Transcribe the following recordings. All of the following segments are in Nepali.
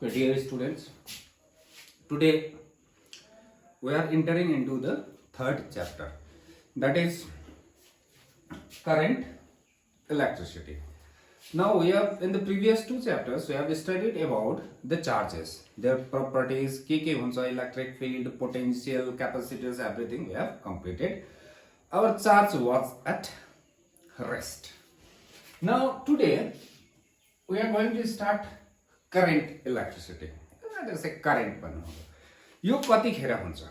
Dear students, today we are entering into the third chapter, that is current, electricity. Now we have, in the previous two chapters, we have studied about the charges, their properties, ke huncha, electric field, potential, capacitors, everything we have completed. Our charge was at rest. Now today we are going to start current electricity. Let us say current भन्नु हो यो कतिखेर हुन्छ,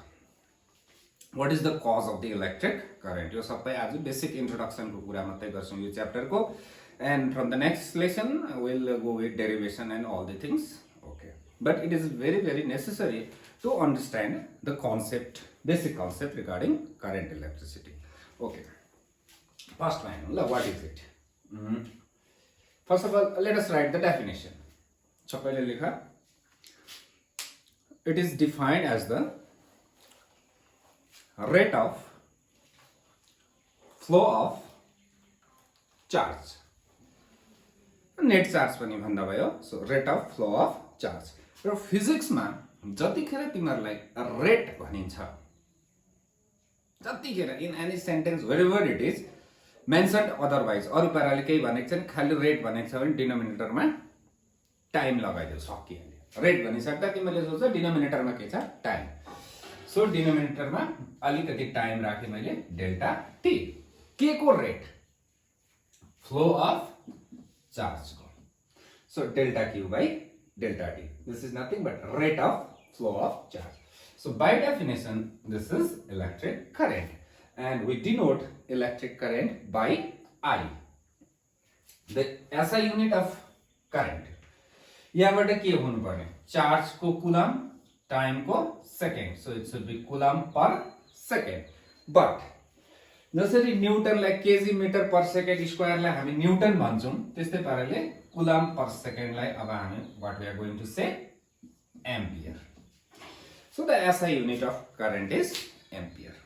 what is the cause of the electric current, यो सबै आज बेसिक इन्ट्रोडक्सन को कुरा मात्रै गर्छौं यो च्याप्टर को, and from the next lesson we'll go with derivation and all the things. Okay, but it is very necessary to understand the concept, basic concept regarding current electricity. Okay, first line, what is it? First of all, let us write the definition. सबैले लेखा. It is defined as the rate of flow of charge. Net charge पनि भन्दा भयो. So rate of flow of charge. र फिजिक्स मा जतिखेर तिमीहरुलाई रेट भनिन्छ, जतिखेर in any sentence wherever it is mentioned otherwise, अरु पाराले केही भनेको छैन, खाली रेट भनेको छ भने डिनोमिनेटर मा टाइम लगाइदियो, सकिहाल्यो. रेट भनिसक्दा तिमीले सोच्छ डिनोमिनेटर मा के छ, टाइम. सो डिनोमिनेटर मा अलिकति टाइम राखे मैले डेल्टा टी. के को रेट? फ्लो अफ चार्ज को. So delta Q by delta T. This is nothing but rate of flow of charge. So by definition, this is electric current, and we denote electric current by I. The SI unit of current. यहाँबाट के हुनु पर्ने? चार्ज को कूलम, टाइम को second. So it should be coulomb per second. But जसरी न्यूटनलाई केजी मिटर पर सेकेन्ड स्क्वायरलाई हामी न्यूटन भन्छौं, त्यस्तै पाराले कूलम्ब पर सेकेन्डलाई अब हामी what we are going to say ampere. So the SI unit of current is ampere.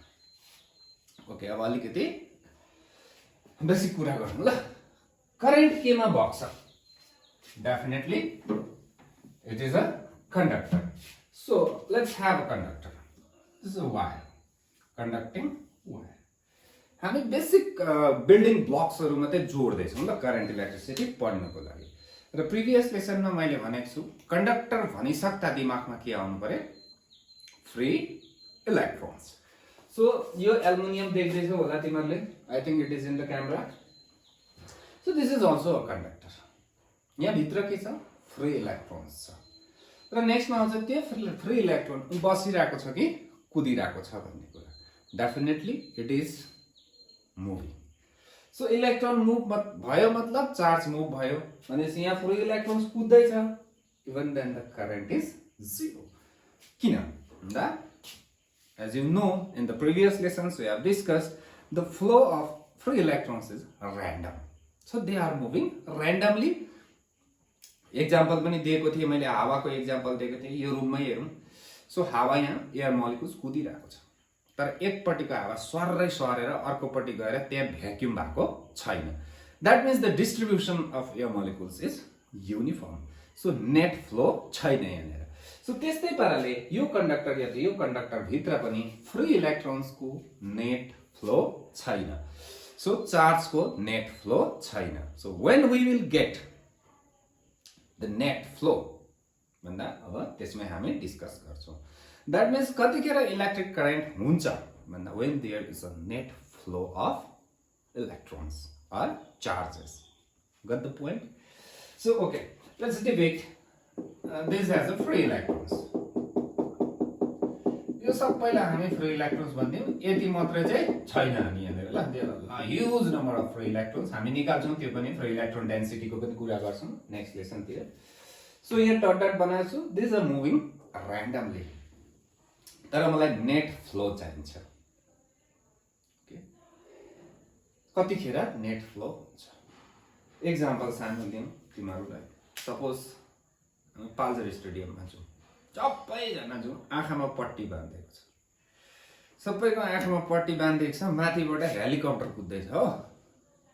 Okay, अब अलिकति बेसिक कुरा गरौँ ल. करंट केमा बग्छ? Definitely it is a conductor. So let's have a conductor. This is a wire, conducting wire. हामी बेसिक बिल्डिङ ब्लक्सहरु मात्रै जोड्दै छौं ल करंट इलेक्ट्रिसिटी पढ्नको लागि. र प्रिभियस लेसनमा मैले भनेको छु कन्डक्टर भनिसक्दा दिमागमा के आउनु पर्यो? Free electrons. So यो एल्युमिनियम देख्दैछौ होला तिमीहरुले. I think it is in the camera. So this is also a conductor. यहाँ भित्र के छ? Free electrons छ. र नेक्स्टमा आउँछ त्यो free electron बसिरहेको छ कि कुदिरहेको छ भन्ने कुरा. Definitely it is moving. So electron move भयो मतलब charge move भयो. भनेपछि यहाँ free electrons कुद्दै छ. Even then the current is zero. किन? That, as you know, in the previous lessons we have discussed, the flow of free electrons is random. So they are moving randomly. Example पनि दिएको थिए मैले, हावाको एक्जाम्पल दिएको थिए. यो रुममै हेरौं. सो हावा यहाँ एयर मोलिक्युल्स कुदिरहेको छ, तर एकपट्टिको हावा सर्रै सरेर अर्कोपट्टि गएर त्यहाँ भ्याक्युम भएको छैन. That means the distribution of air molecules is uniform. So net flow छैन यहाँनिर. सो त्यस्तै पाराले यो कन्डक्टर या यो कन्डक्टर भित्र पनि फ्री इलेक्ट्रोन्स को नेट फ्लो छैन. सो चार्ज को नेट फ्लो छैन. So when we will get the net flow भन्दा अब त्यसमै हामी डिस्कस गर्छौं. दैट मीन्स कतिखेर इलेक्ट्रिक करेन्ट हुन्छ भन्दा when there is a net flow of electrons or charges. Got the point? So okay, let's depict this as a free electrons. यो सबैलाई हामी फ्री इलेक्ट्रोन्स भन्दियौ. यति मात्र चाहिँ छैन हामी यहाँनिर ल. There are huge number of free electrons. हामी निकाल्छौं त्यो पनि, फ्री इलेक्ट्रोन डेन्सिटी को पनि कुरा गर्छौं नेक्स्ट लेसन तिर. सो यहाँ डट डट बनाएको छु. दिस आर मुभिङ र्यान्डमली, तर मलाई नेट फ्लो चाहिन्छ. ओके, कतिखेर नेट फ्लो हुन्छ? एक्जाम्पल सानो दिउँ तिमीहरुलाई. सपोज पाल्जर स्टेडियममा छु, सबैजना जो आँखामा पट्टी बाँधेको छ, सबैको आँखामा पट्टी बाँधेको छ, माथिबाट हेलिकप्टर कुद्दैछ हो.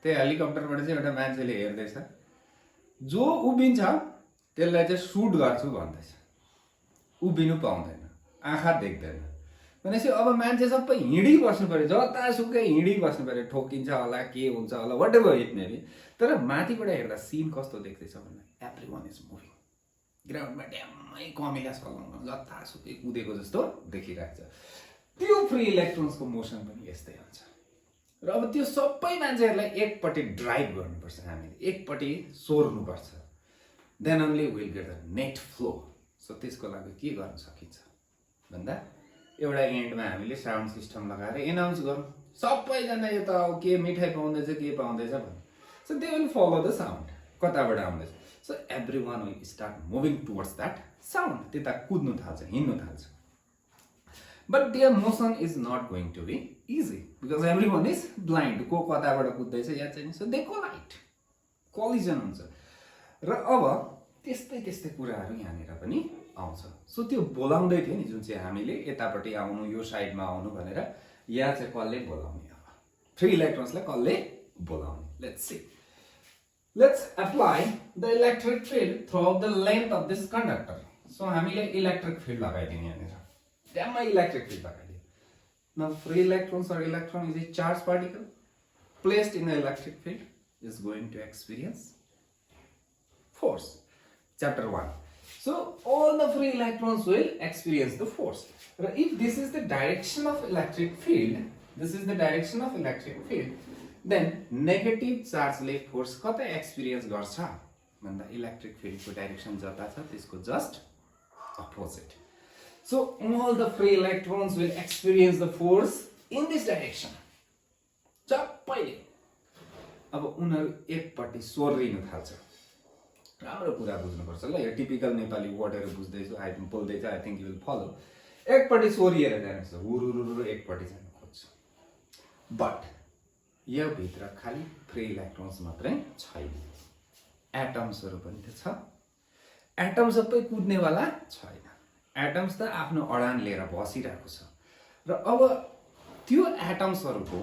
त्यो हेलिकप्टरबाट चाहिँ एउटा मान्छेले हेर्दैछ, जो उभिन्छ त्यसलाई चाहिँ सुट गर्छु भन्दैछ, उभिनु पाउँदैन, आँखा देख्दैन भनेपछि अब मान्छे सबै हिँडिबस्नु पऱ्यो, जतासुकै हिँडिबस्नु पऱ्यो, ठोकिन्छ होला के हुन्छ होला whatever it may be. तर माथिबाट हेर्दा सिन कस्तो देख्दैछ भन्दा एभ्रीवन इज मुभिङ, ग्राउन्डमा ड्याम्मै कमिला सलाउन जतासुकै कुदेको जस्तो देखिरहेको छ। त्यो फ्री इलेक्ट्रोन्सको मोसन पनि यस्तै हुन्छ। र अब त्यो सबै मान्छेहरूलाई एकपट्टि ड्राइभ गर्नुपर्छ, हामीले एकपट्टि सोर्नुपर्छ, then only will get the net flow. So त्यसको लागि के गर्न सकिन्छ भन्दा एउटा एन्डमा हामीले साउन्ड सिस्टम लगाएर एनाउन्स गरौँ, सबैजना यो त के मिठाई पाउँदैछ के पाउँदैछ भन्नु। So they will follow the sound, कताबाट आउँदैछ। So everyone will start moving towards that sound, त्यता कुद्नु थाल्छ, हिँड्नु थाल्छ। But their motion is not going to be easy because everyone is blind, को कताबाट कुद्दैछ या चाहिँ। सो दे कोलाइड, कोलिजन हुन्छ। र अब त्यस्तै त्यस्तै कुराहरू यहाँनिर पनि आउँछ। सो त्यो बोलाउँदै थियो नि जुन चाहिँ हामीले यतापट्टि आउनु, यो साइडमा आउनु भनेर, यहाँ चाहिँ कसले बोलाउने, अब फ्री इलेक्ट्रोन्सलाई कसले बोलाउने। Let's see, let's apply the electric field throughout the length of this conductor. So हामीले इलेक्ट्रिक फिल्ड लगाइदिने यहाँनिर, त्यहाँमा इलेक्ट्रिक फिल्ड लगाइदियो। Now free electrons or electron is a charged particle placed in the electric field is going to experience force. Chapter 1. So all the free electrons will experience the force. If this is the direction of electric field, then negative charge ले force कता experience गर्छ भन्दा electric field को direction जता छ त्यसको just opposite. So all the free electrons will experience the force in this direction. सबैले अब उनीहरू एकपट्टि सोर्रिन थाल्छ। राम्रो कुरा बुझ्नुपर्छ ल, यो टिपिकल नेपाली वर्डहरु बुझ्दैछु, बोल्दैछ, I think you will follow. एकपट्टि सोरिएर जान्छ, हुरुरुरु एकपट्टि जान खोज्छ। बट यो भित्र खाली फ्री इलेक्ट्रोन्स मात्रै छैन, एटम्सहरु पनि त छ। एटम सबै कुद्नेवाला छैन, एटम्स त आफ्नो अडान लिएर बसिरहेको छ। र अब त्यो एटम्सहरुको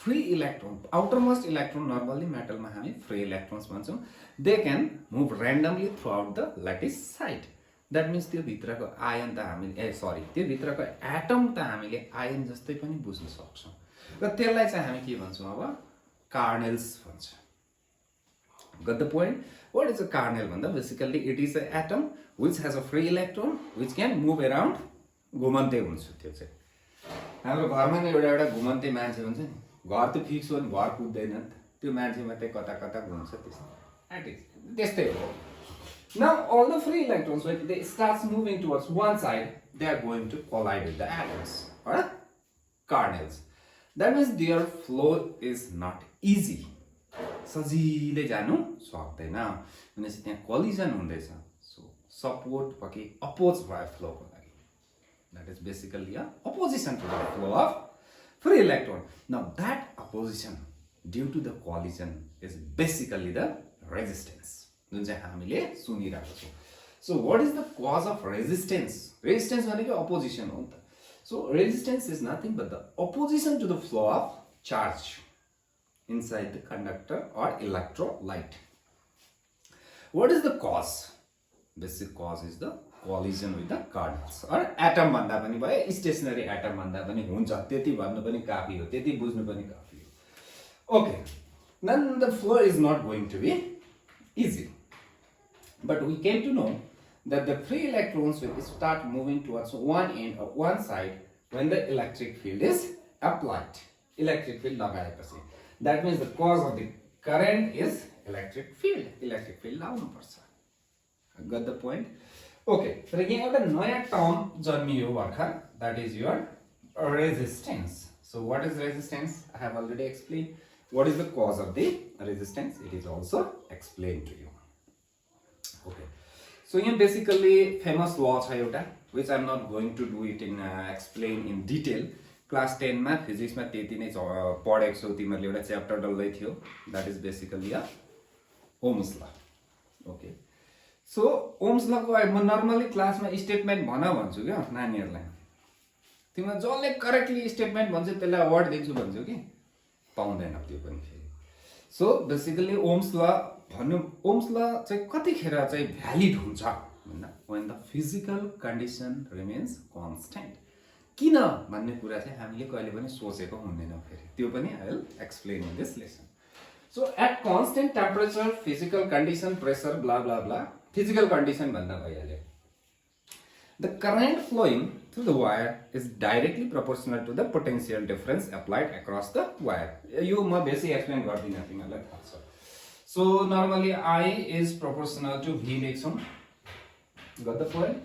free electron, outermost electron, normally मेटलमा हामी फ्री इलेक्ट्रोन्स भन्छौं, they can move randomly throughout the lattice side. That means त्यो भित्रको आयन त हामीले त्यो भित्रको एटम त हामीले आयन जस्तै पनि बुझ्न सक्छौं। र त्यसलाई चाहिँ हामी के भन्छौं अब, कार्नेल्स भन्छ। Got the point? What is a kernel भन्दा basically it is a atom which has a free electron which can move around, घुमन्ते हुन्छ। त्यो चाहिँ हाम्रो घरमा नै एउटा घुमन्ते मान्छे हुन्छ नि, घर त फिक्स हो नि, घर कुद्दैन नि त, त्यो मान्छे मात्रै कता कता घुम्छ, त्यस्तै हो। Now all the free electrons when they starts moving towards one side, they are going to collide with the atoms or kernels. That means their flow is not easy. सजिलै जानु सक्दैन, भनेपछि त्यहाँ कोलिजन हुँदैछ। सो सपोर्ट पके अपोज भयो फ्लोको लागि। That is basically a opposition to the flow of free electron. Now that opposition due to the collision is basically the resistance, जुन चाहिँ हामीले सुनिरहेको छौं। So what is the cause of resistance? Resistance भनेको opposition हो नि त। So resistance is nothing but the opposition to the flow of charge inside the conductor or electrolyte. What is the cause? Basic cause is the collision with the kernels or atom भन्दा पनि भयो, stationary atom भन्दा पनि हुन्छ, त्यति भन्नु पनि काफी हो, त्यति बुझ्नु पनि काफी हो। Okay, then the flow is not going to be easy, but we came to know that the free electrons will start moving towards one end or one side when the electric field is applied. Electric field लगाएपछि, that means the cause of the current is electric field. Electric field लाउनु पर्छ। Got the point? Okay, so यहाँ एउटा नयाँ टर्म जन्मियो भर्खर, that is your resistance. So what is resistance? I have already explained. What is the cause of the resistance? It is also explained to you. Okay, so here basically famous law छ एउटा, which I am not going to do it in explain in detail. Class 10 मा फिजिक्स मा त्यति नै पढेको छौ तिमीहरुले, एउटा च्याप्टर डल्लै थियो। That is basically a ohms ल। ओके, सो ओम्स ल को म नर्मली क्लासमा स्टेटमेन्ट भन्छु के नानीहरुलाई, तिमीले जसले करेक्टली स्टेटमेन्ट भन्छ त्यसलाई अवार्ड दिन्छु भन्छु कि पाउँदैन त्यो पनि फेरि। सो बेसिकली ओम्स ल भन्नु ओम्स ल चाहिँ कतिखेर चाहिँ भ्यालिड हुन्छ भन्दा when the physical condition remains constant. किन भन्ने कुरा चाहिँ हामीले कहिले पनि सोचेको हुँदैनौँ फेरि त्यो पनि I will explain in this lesson. So at constant temperature, physical condition, pressure, blah blah blah. Physical condition भन्दा भइहाल्यो. The current flowing through the wire is directly proportional to the potential difference applied across the wire. यो म बेसी एक्सप्लेन गर्दिनँ तिमीहरूलाई थाहा छ. So normally I is proportional to V लेख्छौँ. Got the point?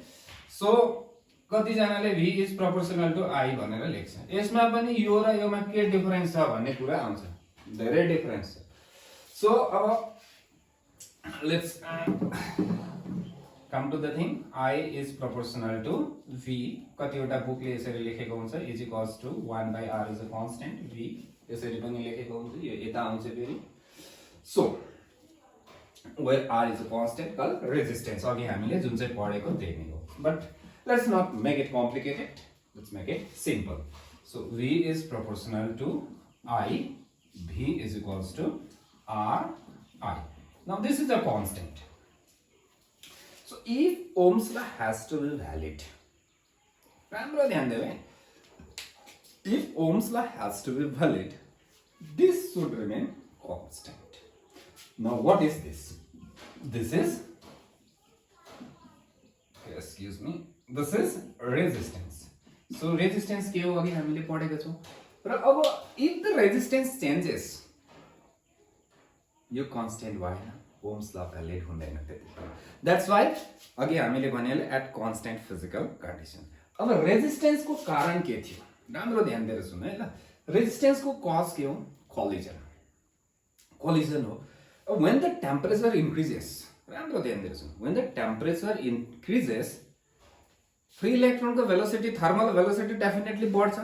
So कतिजनाले V is proportional to I भनेर लेख्छ. यसमा पनि यो र योमा के डिफरेन्स छ भन्ने कुरा आउँछ. धेरै डिफरेन्स छ. So let's come to the thing. I is proportional to V. कतिवटा बुकले यसरी लेखेको हुन्छ is equals to 1 by R is a constant. V यसरी पनि लेखेको हुन्छ. यो यता आउँछ फेरि. So where R is a constant called resistance. अघि हामीले जुन चाहिँ पढेको त्यही नै हो. But let's not make it complicated. Let's make it simple. So V is proportional to I. V is equals to R I. Now this is a constant. So if Ohm's law has to be valid, राम्रो ध्यान देऊ है. If Ohm's law has to be valid, this should remain constant. Now what is this? This is, excuse me, this is resistance. So resistance के हो अघि हामीले पढेका छौं. र अब if the resistance changes, यो constant भएन. Ohm's law valid हुँदैन त्यतिखेर. That's why अघि हामीले भनेले at constant physical condition. अब रेजिस्टेन्स को कारण के थियो? राम्रो ध्यान दिएर सुन्नु है ल. रेजिस्टेन्स को कज के हो? collision. Collision हो. When the temperature increases, राम्रो ध्यान दिएर सुन्नु. When the temperature increases, free electron को velocity, thermal velocity definitely बढ्छ.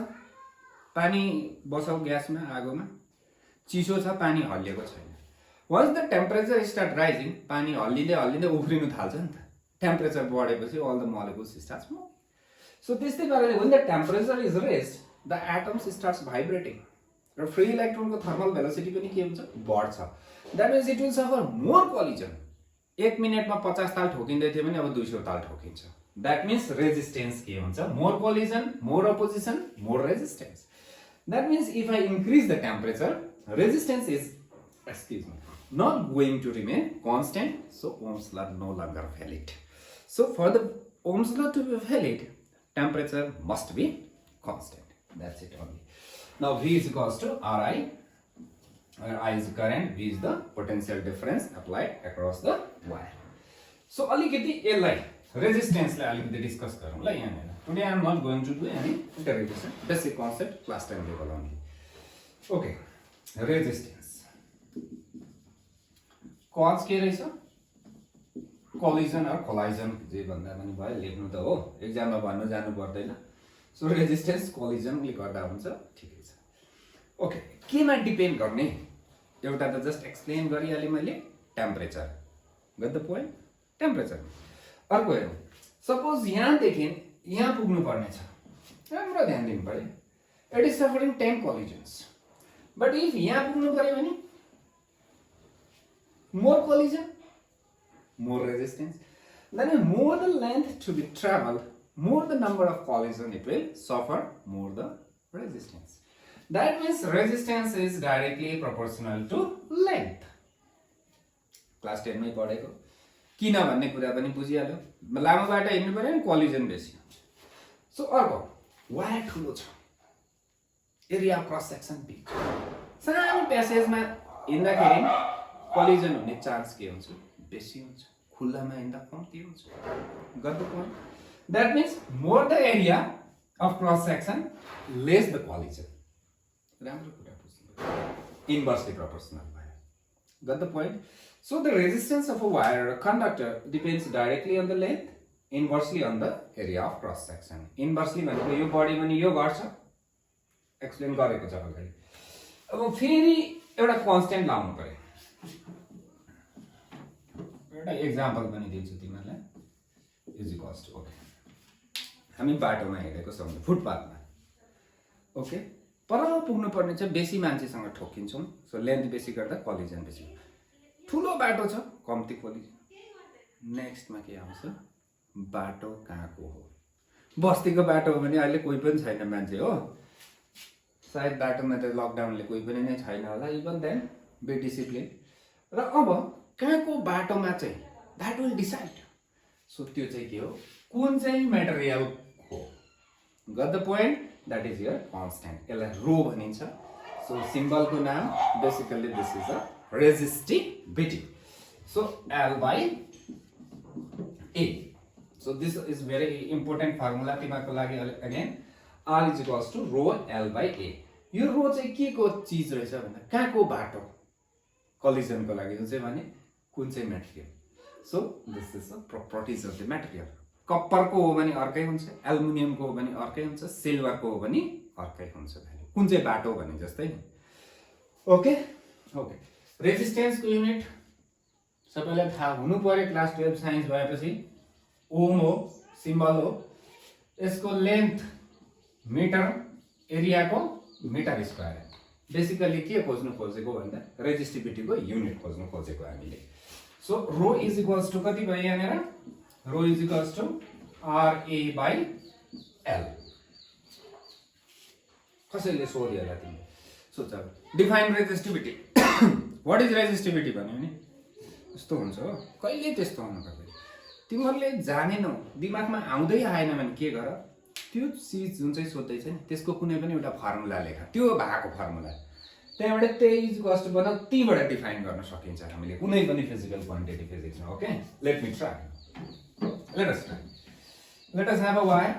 पानी बसाउ ग्यासमा आगोमा चिसो छ पानी हल्लिएको छैन. Once the temperature start rising, पानी हल्लिँदै हल्लिँदै उफ्रिनु थाल्छ नि त. टेम्परेचर बढेपछि all the molecules starts moving. So त्यस्तै पाराले when the temperature is raised, the atoms starts vibrating. र free electron को thermal velocity पनि के हुन्छ? बढ्छ. That means it will suffer more collision. 1 मिनेटमा 50 ताल ठोकिँदै थियो भने अब 200 ताल ठोकिन्छ. That means resistance के हुन्छ? More collision, more opposition, more resistance. That means if I increase the temperature, resistance is, excuse me, not going to remain constant, so Ohm's law no longer valid. So for the Ohm's law to be valid, temperature must be constant. That's it only. Now V is equals to Ri, where I is current, V is the potential difference applied across the wire. So अलिकति यसलाई resistance लाई अलिकति डिस्कस गरौँ ल यहाँ. Today I am not going to do any derivation. Basic concept class time level only. Okay, resistance. Cause के रहेछ? Collision or collision जे भन्दा पनि भयो लेख्नु त हो. एक्जाममा भन्नु जानु पर्दैन. So resistance collision ले गर्दा हुन्छ ठिकै छ. Okay, केमा डिपेन्ड गर्ने? एउटा त जस्ट एक्सप्लेन गरिहाले मैले temperature. Got the point? Temperature. अर्को हेरौँ. सपोज यहाँ देखि यहाँ पुग्नु पर्ने छ. राम्रो ध्यान दिनु पर्यो. It is suffering 10 collisions. But if यहाँ पुग्नु पर्यो भने more collision, more resistance. Then more the length to be traveled, more the number of collision it will suffer, more the resistance. That means resistance is directly proportional to length. Class 10 मै पढेको. किन भन्ने कुरा पनि बुझिहाल्यो. लामो बाटो हिँड्नु पर्यो नि collision बेसी हुन्छ. So अर्को वायर ठुलो छ. Area cross section big. सानो प्यासेजमा हिँड्दाखेरि collision हुने चान्स के हुन्छ? बेसी हुन्छ. खुल्लामा हिँड्दा कम्ती हुन्छ. Got the point? That means more the area of cross section, less the collision. राम्रो कुरा बुझ्नु. Inversely proportional wire. Got the point? So the resistance of a wire or a conductor depends directly on the length, inversely on the area of cross section. Inversely भनेको यो बढी भने यो घट्छ. एक्सप्लेन गरेको छ अगाडि. अब फेरि एउटा कन्स्ट्यान्ट लाउनु पर्यो. एउटा एक्जाम्पल पनि दिन्छु तिमीलाई. Is equals to okay. हामी बाटोमा हिँडेको छौँ फुटपाथमा. ओके. पर पुग्नु पर्ने चाहिँ बेसी मान्छेसँग ठोकिन्छौँ. सो लेन्थ बेसी गर्दा कलिजन बेसी. ठुलो ठुलो बाटो छ कम्ती खोली। नेक्स्टमा के आउँछ, बाटो कहाँको हो। बस्तीको बाटो हो भने अहिले कोही पनि छैन मान्छे हो, सायद बाटोमा त लकडाउनले कोही पनि नै छैन होला, इभन देन बी डिसिप्लिन। र अब कहाँको बाटोमा चाहिँ द्याट विल डिसाइड। सो त्यो चाहिँ के हो, कुन चाहिँ मेटेरियल हो। Got the point, that is your constant, यसलाई रो भनिन्छ। सो सिम्बलको नाम basically this is a resistivity. So L by A। So this is very important formula तिमीहरुको लागि again, R is equals to rho L by A। यो रो चाहिँ के को चीज रहेछ भन्दा कहाँको बाटो कोलिजनको लागि जुन चाहिँ भने कुन चाहिँ material. So this is the properties of the material. कप्परको हो भने अर्कै हुन्छ, एल्युमिनियमको हो भने अर्कै हुन्छ, सिल्भरको हो भने अर्कै हुन्छ, कुन चाहिँ बाटो भने जस्तै। ओके ओके, रेजिस्टेन्सको युनिट सबैलाई थाहा हुनु पर्यो, क्लास 12 साइन्स भएपछि। ओम हो, सिम्बल हो। यसको लेन्थ मिटर, एरियाको मिटर स्क्वायर। बेसिकली के खोज्नु खोजेको भन्दा रेजिस्टिभिटीको युनिट खोज्नु खोजेको हामीले। So rho is equals to कति भयो यहाँनिर, rho is equals to RA by L। कसैले सोध्यो होला तिमीले, सोच define resistivity. What is resistivity भन्यो भने यस्तो हुन्छ हो, कहिले त्यस्तो हुनु पर्दैन। तिमीहरूले जानेनौ, दिमागमा आउँदै आएन भने के गर, त्यो चिज जुन चाहिँ सोध्दैछ नि त्यसको कुनै पनि एउटा फर्मुला लेख, त्यो भएको फर्मुला त्यहाँबाट त्यही कस्ट बनाऊ, त्यहीबाट डिफाइन गर्न सकिन्छ हामीले कुनै पनि फिजिकल क्वान्टिटी फिजिक्समा। Okay, let me try, let us try. Let us have a wire,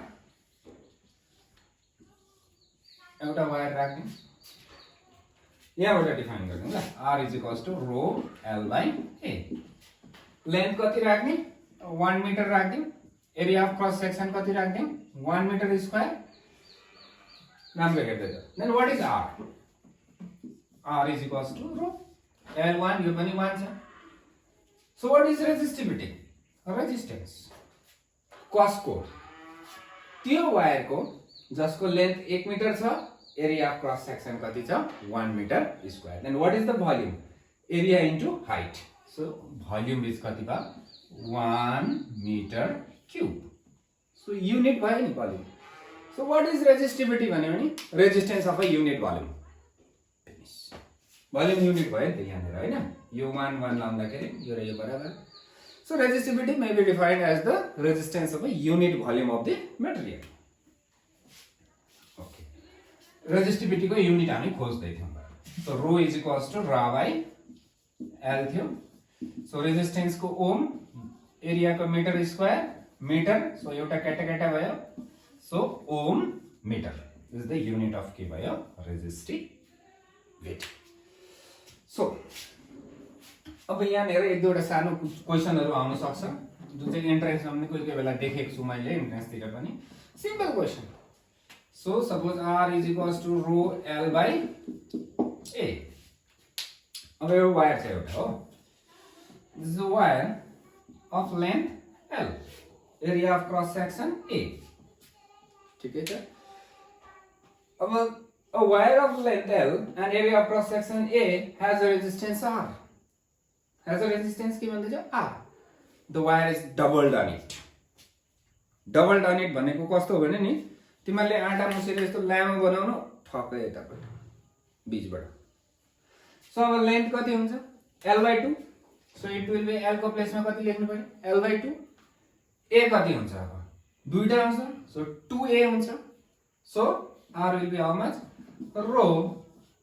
एउटा वायर राख्ने, यहाँबाट डिफाइन गर्ने ल। R is equals to rho L by A। Length कति राख्ने, 1 मिटर राख्दिउँ। एरिया अफ क्रस सेक्सन कति राख्दिउँ, 1 मिटर स्क्वायर। राम्रो हेर्दै त। Then what is R? R is equals to rho L1, यो पनि 1 छ। So what is resistivity, resistance कसको, त्यो वायरको जसको लेन्थ 1 मिटर छ, एरिया अफ क्रस सेक्सन कति छ, 1 metre square. Then what is the volume, area into height. So volume is कति भयो, 1 मिटर क्यूब। सो युनिट भयो नि volume. So what is resistivity भन्यो भने resistance of a unit volume. Volume unit भयो नि त यहाँनिर हैन, यो 1 1 लाउँदाखेरि यो र यो बराबर। So resistivity may be defined as the resistance of a unit volume of the material. Okay, रेजिस्टिभिटीको युनिट हामी खोज्दै थियौं। So rho is equals to R by L थियो। सो रेजिस्टेन्सको ओम, एरियाको मिटर स्क्वायर, मिटर। सो एउटा केटा भयो, so ohm metre is the unit of के भयो, रेजिस्टिभिटी। सो अब यहाँनिर एक दुईवटा सानो क्वेसनहरु आउन सक्छ जुन चाहिँ इन्ट्रेन्समा पनि कोही कोही बेला देखेको छु मैले, इन्ट्रेन्सतिर पनि। Simple question. So suppose R is equals to rho L by A। अब यो वायर छ एउटा हो, this is a wire of length L, area of cross section A। ठिकै छ। अब a wire of length L and area of cross section A has a resistance R. Has a resistance के भन्दैछ, R. The wire is doubled on it. Doubled on it भनेको कस्तो हो भने नि, तिमीले आटा मुसेर यस्तो लामो बनाउनु, ठक्कै यताबाट बीचबाट। सो अब लेन्थ कति हुन्छ, L/2। So it will be L को प्लेसमा कति लेख्नु पर्यो, L/2। A कति हुन्छ, अब दुईटा आउँछ, सो 2A हुन्छ। So R will be how much, rho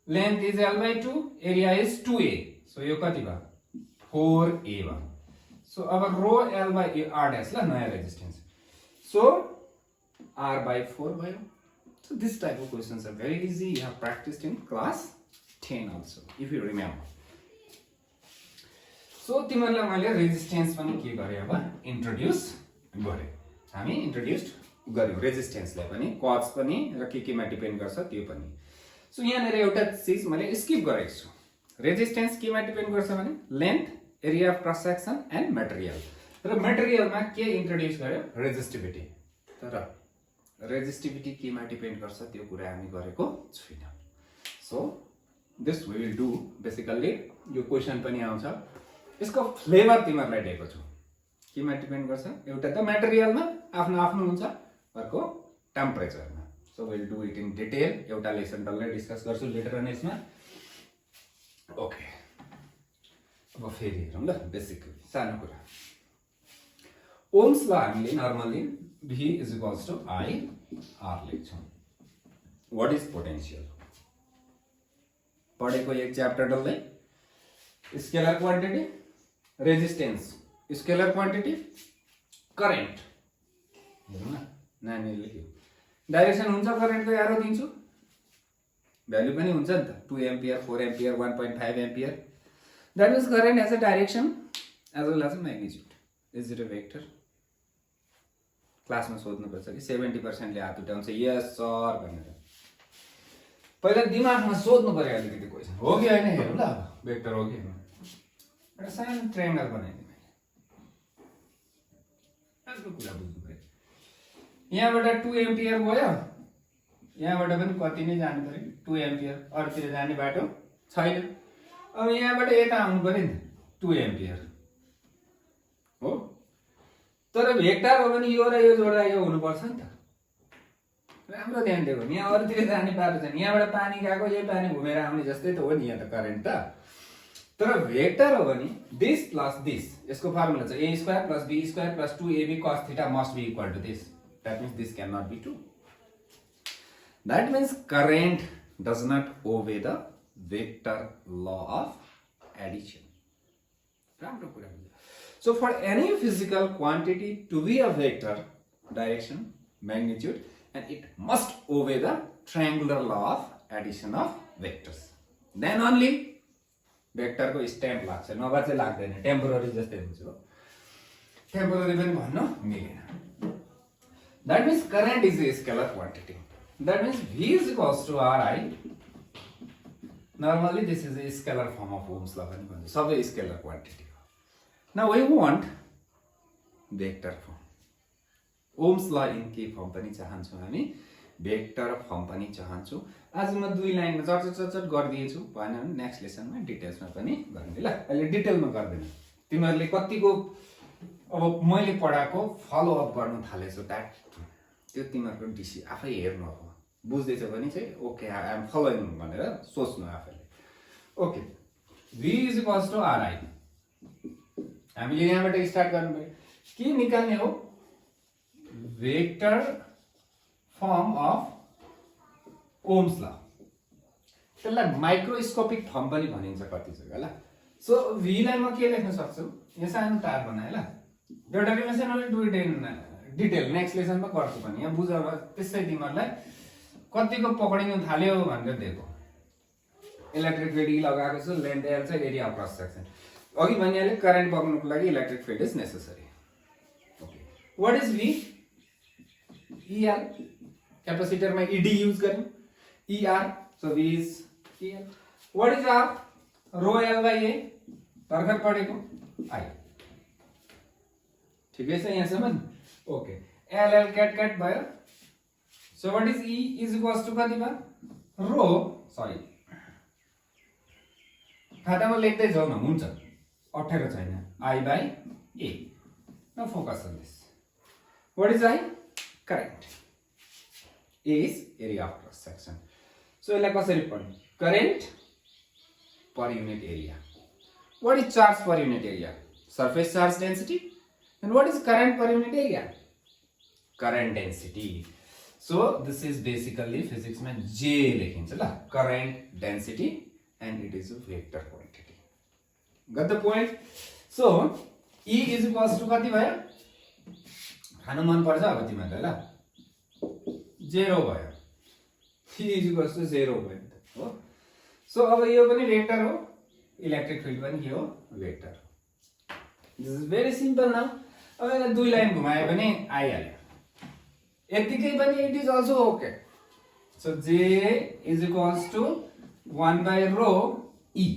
length is L/2, area is 2A। So यो कति भयो, 4A भयो। सो अब रो L by R dash ल, नयाँ रेजिस्टेन्स। सो R/4 भयो। So this type of questions are very easy. You have practiced in class 10 also, if you remember. So तिमीहरुलाई मैले रेजिस्टेन्स पनि के गरे, अब इन्ट्रोड्युस गरे। हामी इन्ट्रोड्युस्ड गर्यौं रेजिस्टेन्सलाई पनि, कज पनि र केमा डिपेन्ड गर्छ त्यो पनि। सो यहाँनिर एउटा चीज मैले स्किप गरेको छु। रेजिस्टेन्स केमा डिपेन्ड गर्छ भने length, area of cross section and material. र मटेरियलमा के इन्ट्रोड्युस गर्यो, रेजिस्टिभिटी। तर रेजिस्टिभिटी केमा डिपेन्ड गर्छ त्यो कुरा हामी गरेको छैनौं। So this we will do basically. यो क्वेशन पनि आउँछ यसको फ्लेभर तिमीहरूलाई दिएको छु केमा डिपेन्ड गर्छ एउटा त मटेरियलमा आफ्नो आफ्नो हुन्छ अर्को टेम्परेचरमा so will do it in detail एउटा लेसन डल्लै डिस्कस गर्छु लेटर अन यसमा ओके अब फेरि हेरौँ ल बेसिकली सानो कुरा ओम्स ल हामीले normally V is equals to I R लेख्छौँ व्हाट इज पोटेन्शियल पढेको एक च्याप्टर डल्लै scalar quantity resistance scalar quantity current हेरौँ न नानीले लेख्यो डाइरेक्सन हुन्छ करेन्टको एरो दिन्छु भ्यालु पनि हुन्छ नि त 2 ampere 4 ampere 1.5 ampere that means current has a direction as well as a magnitude is it a vector क्लासमा सोध्नुपर्छ कि 70% ले हात उठाउँछ यस सर भनेर पहिला दिमागमा सोध्नु पर्यो अलिकति क्वेसन हो कि होइन हेरौँ ल अब भेक्टर हो कि होइन एउटा सानो ट्रायंगल बनाइदिउँ मैले अर्को कुरा बुझ्नु पर्यो यहाँबाट 2 एम्पियर गयो यहाँबाट पनि कति नै जानु पर्यो 2 एम्पियर अरूतिर जाने बाटो छैन अब यहाँबाट यता आउनु पर्यो नि 2 एम्पियर हो तर भेक्टर हो भने यो र यो जोड्दा यो हुनुपर्छ नि त राम्रो ध्यान दिएको यहाँ अरूतिर जाने बाटो छैन यहाँबाट पानी गएको यही पानी घुमेर आउने जस्तै त हो नि यहाँ त करेन्ट त तर भेक्टर हो भने दिस प्लस दिस यसको फर्मुला छ a square plus b square plus 2ab cos theta must be equal to this that means this can not be true that means current does not obey the vector law of addition राम्रो कुरा बुझ्नु So for any physical quantity to be a vector, direction, magnitude, and it must obey the triangular law of addition of vectors. Then only vector को stamp लाग्छ नभए चाहिँ लाग्दैन टेम्पोररी जस्तै हुन्छ हो टेम्पोररी पनि भन्नु मिलेन That means current is a scalar quantity. That means V is equals to Ri. Normally this is a scalar form of Ohm's law पनि भन्छ सबै scalar quantity Now we want vector form. Ohm's law in के फर्म पनि चाहन्छौँ हामी भेक्टर फर्म पनि चाहन्छौँ आज म दुई लाइनमा चट गरिदिएछु भएन भने नेक्स्ट लेसनमा डिटेल्समा पनि गर्ने ल अहिले डिटेलमा गर्दैन तिमीहरूले कतिको अब मैले पढाएको फलो अप गर्न थालेछु दैट त्यो तिमीहरूको डिसी आफै हेर्नु अब बुझ्दैछ भने चाहिँ ओके आई एम फलोइङ भनेर सोच्नु आफैले okay V is equals to Ri हामीले यहाँबाट स्टार्ट गर्नु पर्यो के निकाल्ने हो वेक्टर फर्म अफ ओम्स ल त्यसलाई माइक्रोस्कोपिक फर्म पनि भनिन्छ कति जग्गा ल सो V लाई म के लेख्न सक्छु यहाँ सानो तार बनाए ल यो derivation I'll do it in detail next लेसनमा गर्छु पनि यहाँ बुझ त्यसै तिमीहरूलाई कतिको पकडिनु थाल्यो भनेर दिएको इलेक्ट्रिक फिल्ड लगाएको छु लेन्थ एल चाहिँ एरिया अफ क्रस सेक्सन अघि भनिहाले करेन्ट बग्नुको लागि electric field is necessary okay what is V EL क्यापेसिटरमा ED युज गर्नु ER so V is EL what is R rho L by A भर्खर पढेको I ठिकै छ यहाँसम्म ओके L L क्याट भयो so what is E is equals to कति भयो रो सरी खातामा लेख्दै जाऊ न हुन्छ अप्ठ्यारो छैन I by A now focus on this what is I current A is area of cross section so यसलाई कसरी पढ्ने current per unit area what is charge per unit area surface charge density and what is current per unit area current density so this is basically physics में J लेखिन्छ ल current density and it is a vector quantity got the point so E is equals to कति भयो खानु मन पर्छ अब तिमीलाई ल 0 भयो E is equals to 0 भयो हो सो अब यो पनि वेक्टर हो इलेक्ट्रिक फिल्ड पनि के हो vector this is very simple now अब यसलाई दुई लाइन घुमाए पनि आइहाल्यो यतिकै पनि it is also okay so J is equals to 1 by rho E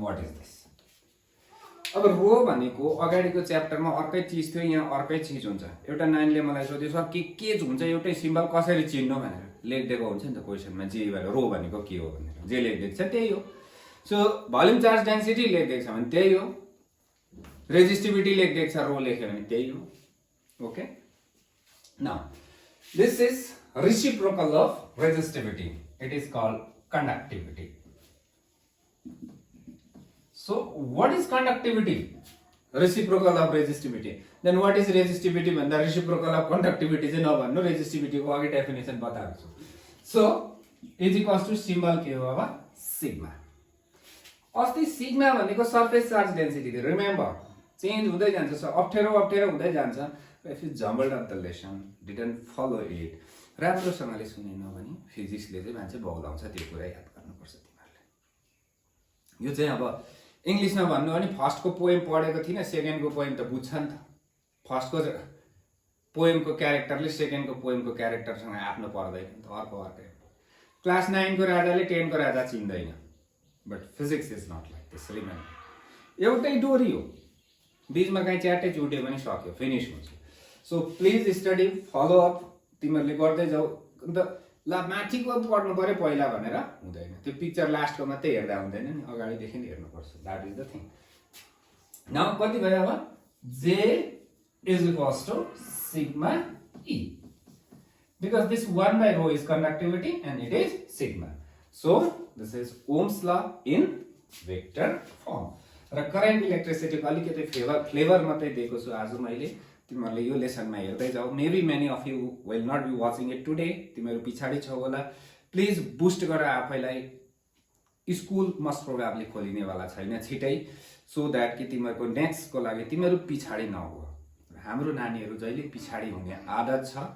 what is this अब रो भनेको अगाडिको च्याप्टरमा अर्कै चीज थियो यहाँ अर्कै चीज हुन्छ एउटा नानीले मलाई सोध्यो सर के हुन्छ एउटै सिम्बल कसरी चिन्नु भनेर लेखिदिएको हुन्छ नि त क्वेशनमा जे भनेर रो भनेको के हो भनेर जे लेखिदिएको छ त्यही हो सो भोल्युम चार्ज डेन्सिटी लेखिदिएको छ भने त्यही हो, रेजिस्टिभिटी लेखिदिएको छ रो लेख्यो भने त्यही हो. Okay, now this is reciprocal of resistivity. It is called conductivity. So what is conductivity? Reciprocal of resistivity. Then what is resistivity? When the reciprocal of conductivity is no one, no resistivity को आगे definition बताएको छु. So is equals to symbol के हो अब sigma. अस्ति सिग्मा भनेको surface charge density थियो. Remember, change हुँदै जान्छ, अप्ठ्यारो हुँदै जान्छ. If you jumbled up the lesson, didn't follow it, राम्रोसँगले सुनेन भने फिजिक्सले चाहिँ मान्छे बौलाउँछ. त्यो कुरा याद गर्नुपर्छ तिमीहरूले. यो चाहिँ अब इङ्ग्लिसमा भन्नु भने फर्स्टको पोएम पढेको थिइनँ, सेकेन्डको पोएम त बुझ्छ नि त. फर्स्टको पोएमको क्यारेक्टरले सेकेन्डको पोएमको क्यारेक्टरसँग आफ्नो पर्दैन नि त, अर्कै. क्लास 9 को राजाले 10 को राजा चिन्दैन. But physics is not like this. Remember, एउटै डोरी हो, बीचमा कहीँ च्याट्टै चुट्यो भने सक्यो, फिनिस हुन्छ. So please study, follow up तिमीहरूले गर्दै जाऊ. अन्त ल माथिको पढ्नु पर्यो पहिला भनेर हुँदैन. त्यो पिक्चर लास्टको मात्रै हेर्दा हुँदैन नि, अगाडिदेखि हेर्नुपर्छ. That is the thing. Now कति भयो अब? J is equals to sigma E, because this 1/ρ is conductivity and it is sigma. So this is Ohm's law in vector form. र करेन्ट इलेक्ट्रिसिटीको अलिकति फ्लेभर मात्रै दिएको छु आज मैले. तिमीहरूले यो लेसनमा हेर्दै जाऊ. Maybe many of you will not be watching it today. तिमीहरू पछाडि छौ होला. प्लिज बुस्ट गर आफैलाई. स्कुल मस्ट प्रोभाब्ली खोलिनेवाला छैन छिटै, सो द्याट कि तिमीहरूको नेक्स्टको लागि तिमीहरू पछाडि नहो. हाम्रो नानीहरू जहिले पछाडि हुने आदत छ,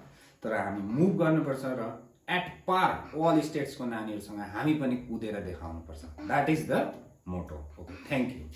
तर हामी मुभ गर्नुपर्छ र एट पार अल स्टेट्सको नानीहरूसँग हामी पनि कुदेर देखाउनुपर्छ. That is the motto. Okay, thank you.